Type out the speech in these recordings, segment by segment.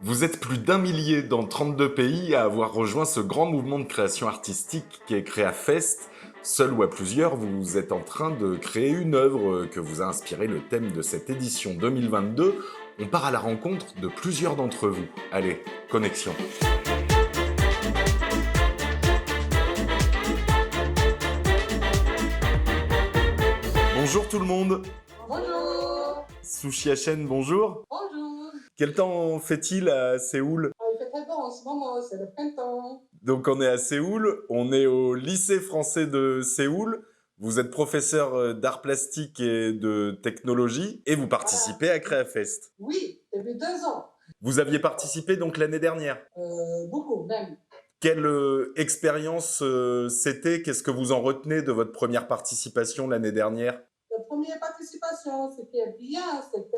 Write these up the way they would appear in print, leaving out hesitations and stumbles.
Vous êtes plus d'un millier dans 32 pays à avoir rejoint ce grand mouvement de création artistique qui est CréaFest. Seul ou à plusieurs, vous êtes en train de créer une œuvre que vous a inspiré le thème de cette édition 2022. On part à la rencontre de plusieurs d'entre vous. Allez, connexion. Bonjour tout le monde. Bonjour. Sushi Chen, bonjour. Bonjour. Quel temps fait-il à Séoul? Il fait très beau en ce moment, c'est le printemps. Donc on est à Séoul, on est au lycée français de Séoul. Vous êtes professeur d'art plastique et de technologie et vous participez à CréaFest. Oui, depuis 2 ans. Vous aviez participé donc l'année dernière. Beaucoup même. Quelle expérience c'était? Qu'est-ce que vous en retenez de votre première participation l'année dernière? La première participation, ce qui est bien, c'est que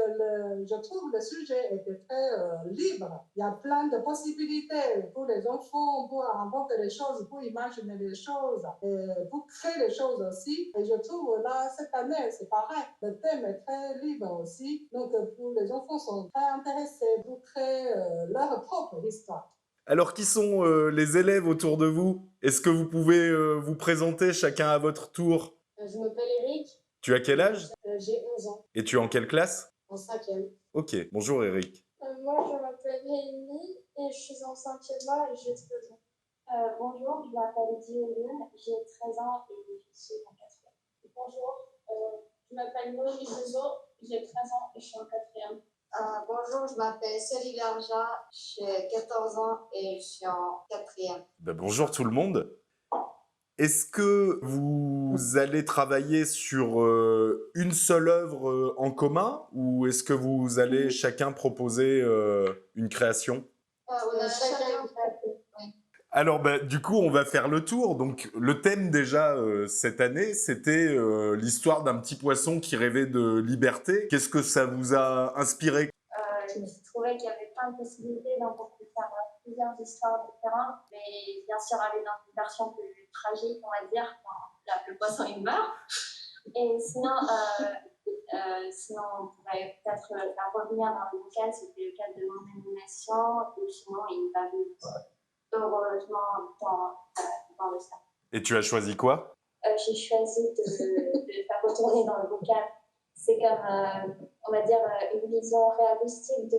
je trouve le sujet était très libre. Il y a plein de possibilités pour les enfants, pour inventer les choses, pour imaginer les choses, et pour créer les choses aussi. Et je trouve là, cette année, c'est pareil. Le thème est très libre aussi. Donc, pour les enfants sont très intéressés pour créer leur propre histoire. Alors qui sont les élèves autour de vous? Est-ce que vous pouvez vous présenter chacun à votre tour? Je m'appelle Eric, Tu as quel âge? j'ai 11 ans, Et tu es en quelle classe? en cinquième. Ok, bonjour Eric. Moi, je m'appelle Rémi et je suis en cinquième A et j'ai 13 ans. Bonjour, je m'appelle Dioline, j'ai 13 ans et je suis en quatrième. Bonjour, je m'appelle Noémie Bezo, j'ai 13 ans et je suis en quatrième. Bonjour, je m'appelle Céline Larja, j'ai 14 ans et je suis en quatrième. Ben, bonjour tout le monde. Est-ce que vous allez travailler sur une seule œuvre en commun ou est-ce que vous allez chacun proposer une création? On a chacun Alors du coup, on va faire le tour. Donc le thème déjà cette année, c'était l'histoire d'un petit poisson qui rêvait de liberté. Qu'est-ce que ça vous a inspiré? Je trouvais qu'il y avait plein de possibilités, donc on pouvait faire plusieurs histoires différentes, mais bien sûr aller dans une version plus tragique, on va dire, quand le poisson il meurt. Et sinon on pourrait peut-être faire revenir dans le bocal, c'était le cas de mon animation, ou sinon il va vivre heureusement dans le sein. Et tu as choisi quoi? J'ai choisi de faire retourner dans le bocal. C'est comme, on va dire, une vision réalistique de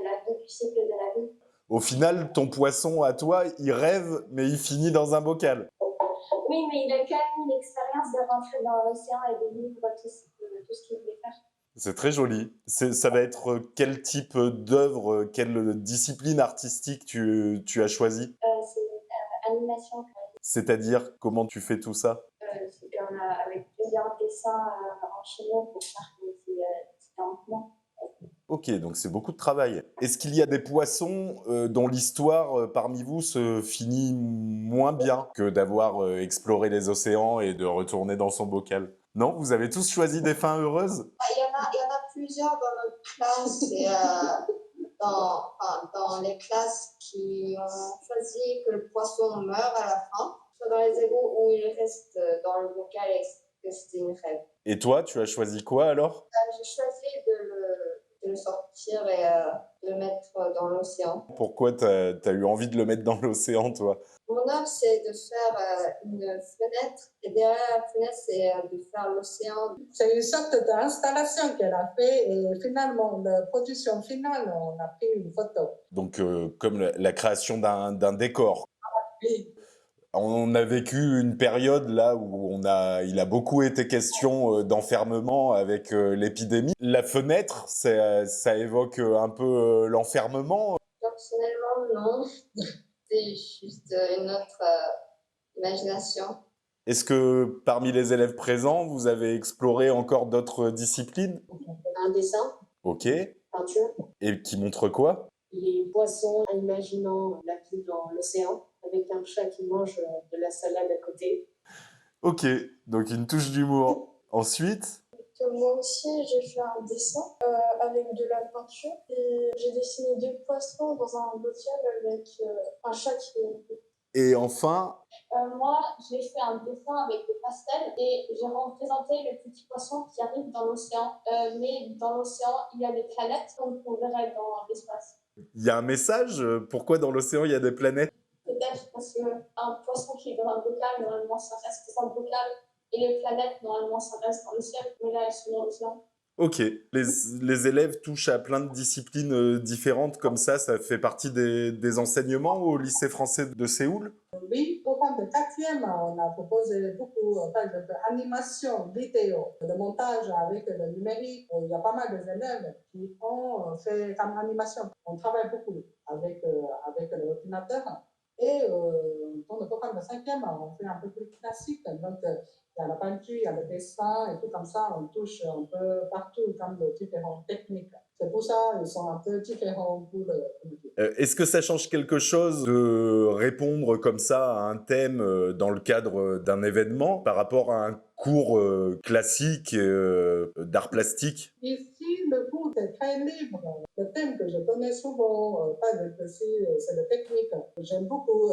la vie, du cycle de la vie. Au final, ton poisson à toi, il rêve, mais il finit dans un bocal. Oui, mais il a quand même eu l'expérience de rentrer dans l'océan et de vivre tout ce qu'il voulait faire. C'est très joli. Ça va être quel type d'œuvre, quelle discipline artistique tu as choisi? C'est animation. C'est-à-dire, comment tu fais tout ça? C'est comme avec plusieurs dessins enchaînés pour faire différents mouvements. Ok, donc c'est beaucoup de travail. Est-ce qu'il y a des poissons dont l'histoire parmi vous se finit moins bien que d'avoir exploré les océans et de retourner dans son bocal? Non, vous avez tous choisi des fins heureuses? Il y en a plusieurs dans notre classe et dans les classes qui ont choisi que le poisson meure à la fin, soit dans les égouts où il reste dans le bocal et que c'était une rêve. Et toi, tu as choisi quoi alors? J'ai choisi de le sortir et de le mettre dans l'océan. Pourquoi t'as eu envie de le mettre dans l'océan, toi? Mon œuvre, c'est de faire une fenêtre et derrière la fenêtre, c'est de faire l'océan. C'est une sorte d'installation qu'elle a fait et finalement, la production finale, on a pris une photo. Donc, comme la création d'un décor. Oui. On a vécu une période là où il a beaucoup été question d'enfermement avec l'épidémie. La fenêtre, ça évoque un peu l'enfermement. Personnellement, non. C'est juste une autre imagination. Est-ce que parmi les élèves présents, vous avez exploré encore d'autres disciplines? Un dessin, Ok. peinture, Et qui montre quoi? les poissons imaginant la vie dans l'océan, avec un chat qui mange de la salade à côté. Ok, donc une touche d'humour. Ensuite, Moi aussi, j'ai fait un dessin avec de la peinture et j'ai dessiné deux poissons dans un bocal avec un chat qui et enfin, Moi, j'ai fait un dessin avec des pastels et j'ai représenté le petit poisson qui arrive dans l'océan. Mais dans l'océan, il y a des planètes, comme on verrait dans l'espace. Il y a un message? Pourquoi dans l'océan, il y a des planètes? Peut-être parce qu'un poisson qui est dans un bocal, normalement, ça reste dans le bocal. Et les planètes, normalement, ça reste dans le ciel. Mais là, elles sont dans l'océan. Ok, les élèves touchent à plein de disciplines différentes, comme ça fait partie des enseignements au lycée français de Séoul? Oui, au programme de quatrième, on a proposé beaucoup, par exemple, animation, vidéo, le montage avec le numérique. Il y a pas mal d'élèves qui ont fait comme animation. On travaille beaucoup avec l'ordinateur. Et dans le programme de cinquième, on fait un peu plus classique. Donc, il y a la peinture, il y a le dessin et tout comme ça. On touche un peu partout comme de différentes techniques. C'est pour ça qu'ils sont un peu différents pour le. Est-ce que ça change quelque chose de répondre comme ça à un thème dans le cadre d'un événement par rapport à un cours classique d'art plastique? Ici, le cours est très libre. Le thème que je donnais souvent, par exemple, c'est la technique. J'aime beaucoup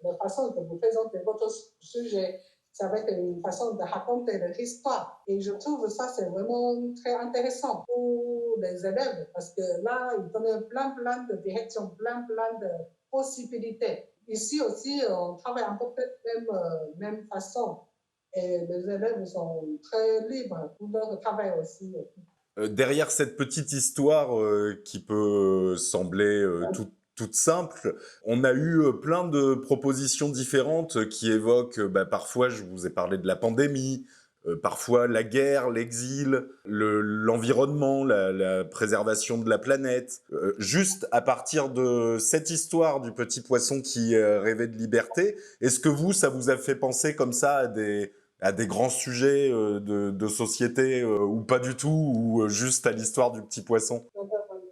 la façon que vous présentez votre sujet. C'est avec une façon de raconter l'histoire. Et je trouve ça, c'est vraiment très intéressant pour les élèves parce que là, ils donnent plein de directions, plein de possibilités. Ici aussi, on travaille un peu même façon. Et les élèves sont très libres pour leur travail aussi. Derrière cette petite histoire qui peut sembler toute simple, on a eu plein de propositions différentes qui évoquent, parfois, je vous ai parlé de la pandémie, parfois la guerre, l'exil, l'environnement, la préservation de la planète. Juste à partir de cette histoire du petit poisson qui rêvait de liberté, est-ce que ça vous a fait penser comme ça à des grands sujets de société ou pas du tout, ou juste à l'histoire du petit poisson?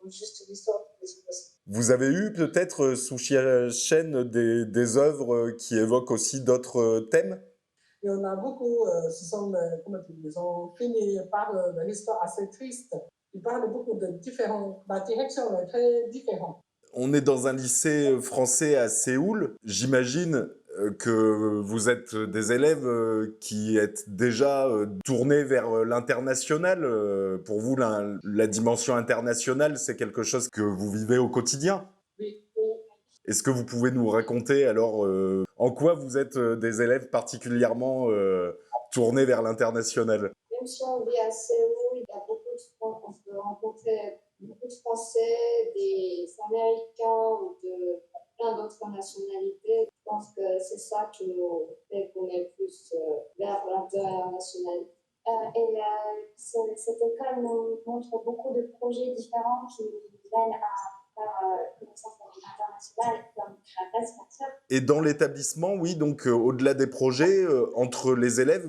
Juste l'histoire de ce poisson. Vous avez eu peut-être sous Shen des œuvres qui évoquent aussi d'autres thèmes? Il y en a beaucoup, ce sont, comment dire, ils ont fini par une histoire assez triste. Ils parlent beaucoup de différentes, la direction est très différente. On est dans un lycée français à Séoul. J'imagine que vous êtes des élèves qui êtes déjà tournés vers l'international. Pour vous, la dimension internationale, c'est quelque chose que vous vivez au quotidien. Oui, Est-ce que vous pouvez nous raconter alors en quoi vous êtes des élèves particulièrement tournés vers l'international? Même si on vit à Séoul, il y a on peut rencontrer beaucoup de Français, des Américains ou de plein d'autres nationalités. Je pense que c'est ça qui nous fait qu'on est plus vers l'international. Cette école nous montre beaucoup de projets différents qui nous mènent à faire connaissance internationale comme CRAFES, bien sûr. Et dans l'établissement, oui, donc au-delà des projets, entre les élèves,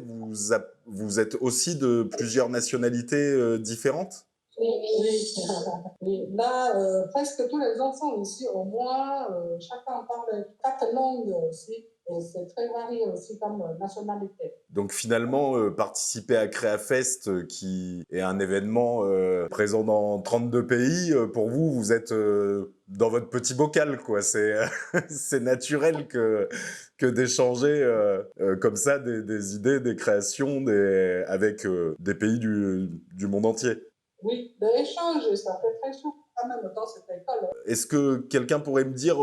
vous êtes aussi de plusieurs nationalités différentes? oui, oui. Oui. Là, presque tous les enfants ici, au moins, chacun parle 4 langues aussi. Et c'est très varié aussi comme nationalité. Donc finalement, participer à CréaFest, qui est un événement présent dans 32 pays, pour vous, vous êtes dans votre petit bocal, quoi. C'est c'est naturel que d'échanger comme ça des idées, des créations avec des pays du monde entier. Oui, l'échange, ça fait très souvent quand même dans cette école. Est-ce que quelqu'un pourrait me dire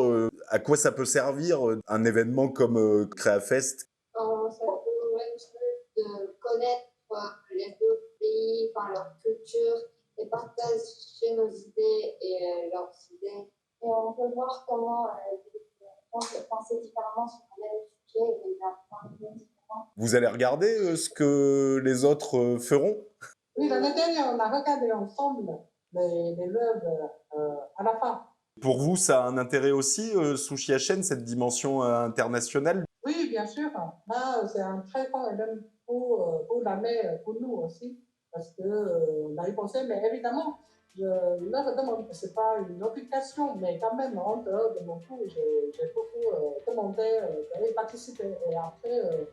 à quoi ça peut servir un événement comme CréaFest? Ça peut être de connaître les autres pays, enfin, leur culture, et partager nos idées et leurs idées. Et on peut voir comment les gens peuvent penser différemment sur un même sujet et leur point de vue différent. Vous allez regarder ce que les autres feront? Oui, l'année dernière, on a regardé ensemble les œuvres à la fin. Pour vous, ça a un intérêt aussi, Sushi Hachen, cette dimension internationale? Oui, bien sûr. Là, c'est un très grand événement pour l'année, pour nous aussi, parce qu'on a y pensé, mais évidemment, je leur demande que ce n'est pas une obligation, mais quand même, en dehors de mon cours, j'ai beaucoup demandé d'aller participer. Et après,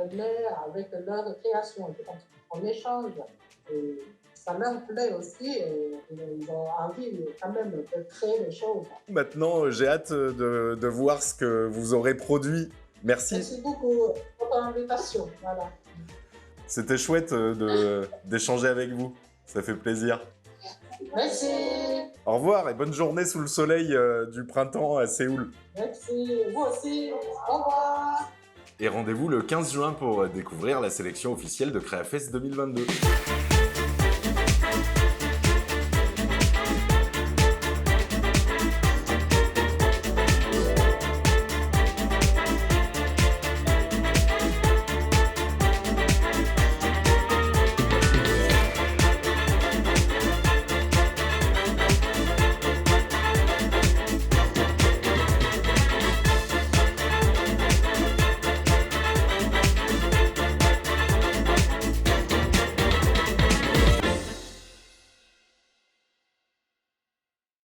venir avec leur création, et tout comme ça. On échange. Et ça leur plaît aussi, et ils ont envie quand même de créer des choses. Maintenant, j'ai hâte de voir ce que vous aurez produit. Merci. Merci beaucoup pour ton invitation. Voilà. C'était chouette d'échanger avec vous. Ça fait plaisir. Merci. Au revoir et bonne journée sous le soleil du printemps à Séoul. Merci. Vous aussi. Au revoir. Et rendez-vous le 15 juin pour découvrir la sélection officielle de CréaFest 2022.